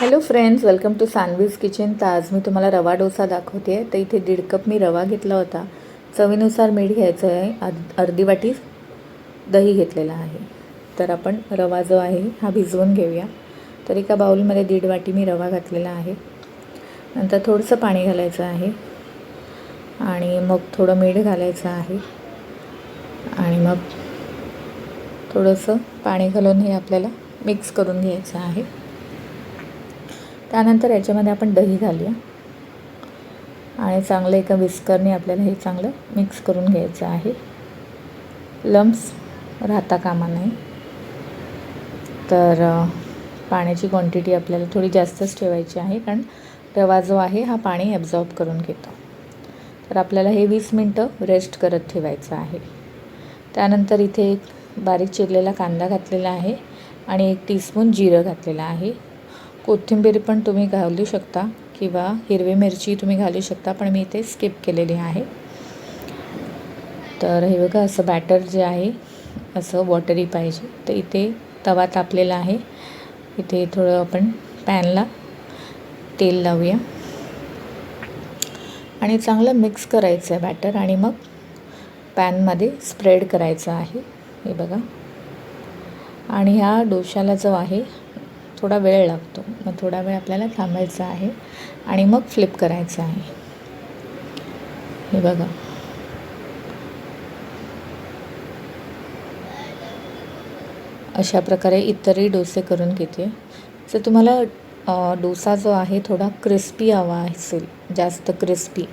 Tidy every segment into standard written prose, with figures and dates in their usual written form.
Hello friends, welcome to Saanvi's kitchen. तर आज मी तुम्हाला रवा डोसा दाखवते आहे. तर इथे 1.5 कप मी रवा घेतला होता. चवीनुसार मीठ घ्यायचं आहे. अर्धी वाटी दही घेतलेला आहे. तर आपण रवा जो आहे हा भिजवून घेऊया. तर एका बाउलमध्ये 1.5 वाटी मी रवा घातलेला आहे. नंतर थोडंसं पाणी घालायचं आहे आणि मग थोडं मीठ घालायचं आहे आणि मग थोडंसं पाणी घालून हे आपल्याला मिक्स करून घ्यायचं आहे. त्यानंतर याच्यामध्ये आपण दही घालूया आणि चांगलं एका विस्करने आपल्याला हे चांगलं मिक्स करून घ्यायचं आहे. लम्स राहता कामा नये. तर पाण्याची क्वांटिटी आपल्याला थोडी जास्तच ठेवायची आहे, कारण रवा जो आहे हा पाणी ॲब्झॉर्ब करून घेतो. तर आपल्याला हे 20 मिनटं रेस्ट करत ठेवायचं आहे. त्यानंतर इथे एक बारीक चिरलेला कांदा घातलेला आहे आणि 1 टीस्पून जिरं घातलेलं आहे. कोथिंबीर पण तुम्ही घालू शकता किंवा हिरवी मिरची तुम्ही घालू शकता, पण मी इथे स्किप केलेली आहे. तर हे बघा, असं बॅटर जे आहे असं वॉटरी पाहिजे. तर इथे तवा तापलेला आहे. इथे थोडं आपण पॅनला तेल लावूया आणि चांगलं मिक्स करायचं आहे बॅटर आणि मग पॅनमध्ये स्प्रेड करायचं आहे. हे बघा, आणि ह्या डोशाला जो आहे थोडा वेळ लागतो. मग थोडा वेळ आपल्याला थांबायचं आहे आणि मग फ्लिप करायचं आहे. हे बघा, अशा प्रकारे इतरही डोसे करून घेते. जर तुम्हाला डोसा जो आहे थोडा क्रिस्पी हवा असेल, जास्त क्रिस्पी,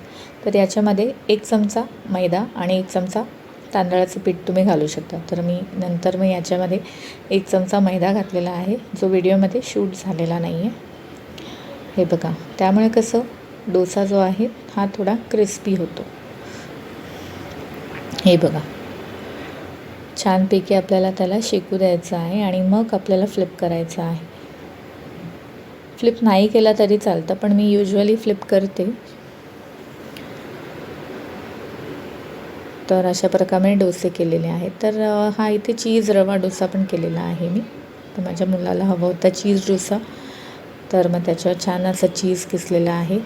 तर याच्यामध्ये 1 चमचा मैदा आणि 1 चमचा तांदळाचं पीठ तुम्ही घालू शकता. तर मी याच्यामध्ये 1 चमचा मैदा घातलेला आहे, जो व्हिडिओमध्ये शूट झालेला नाही आहे. हे बघा, त्यामुळे कसं डोसा जो आहे हा थोडा क्रिस्पी होतो. हे बघा, छानपैकी आपल्याला त्याला शेकू द्यायचं आहे आणि मग आपल्याला फ्लिप करायचं आहे. फ्लिप नाही केला तरी चालतं, पण मी युजुअली फ्लिप करते. तर अशा प्रकारे डोसे केलेले आहेत. तर हा इथे चीज रवा डोसा पण केलेला आहे मी. तर माझ्या मुलाला हवा होता चीज डोसा, तर मग त्याच्यावर छान असं चीज किसलेलं आहे.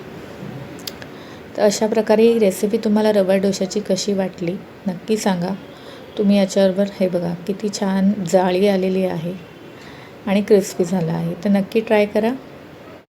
तर अशा प्रकारे ही रेसिपी तुम्हाला रवा डोशाची कशी वाटली नक्की सांगा. तुम्ही याच्याबरोबर हे बघा किती छान जाळी आलेली आहे आणि क्रिस्पी झाला आहे. तर नक्की ट्राय करा.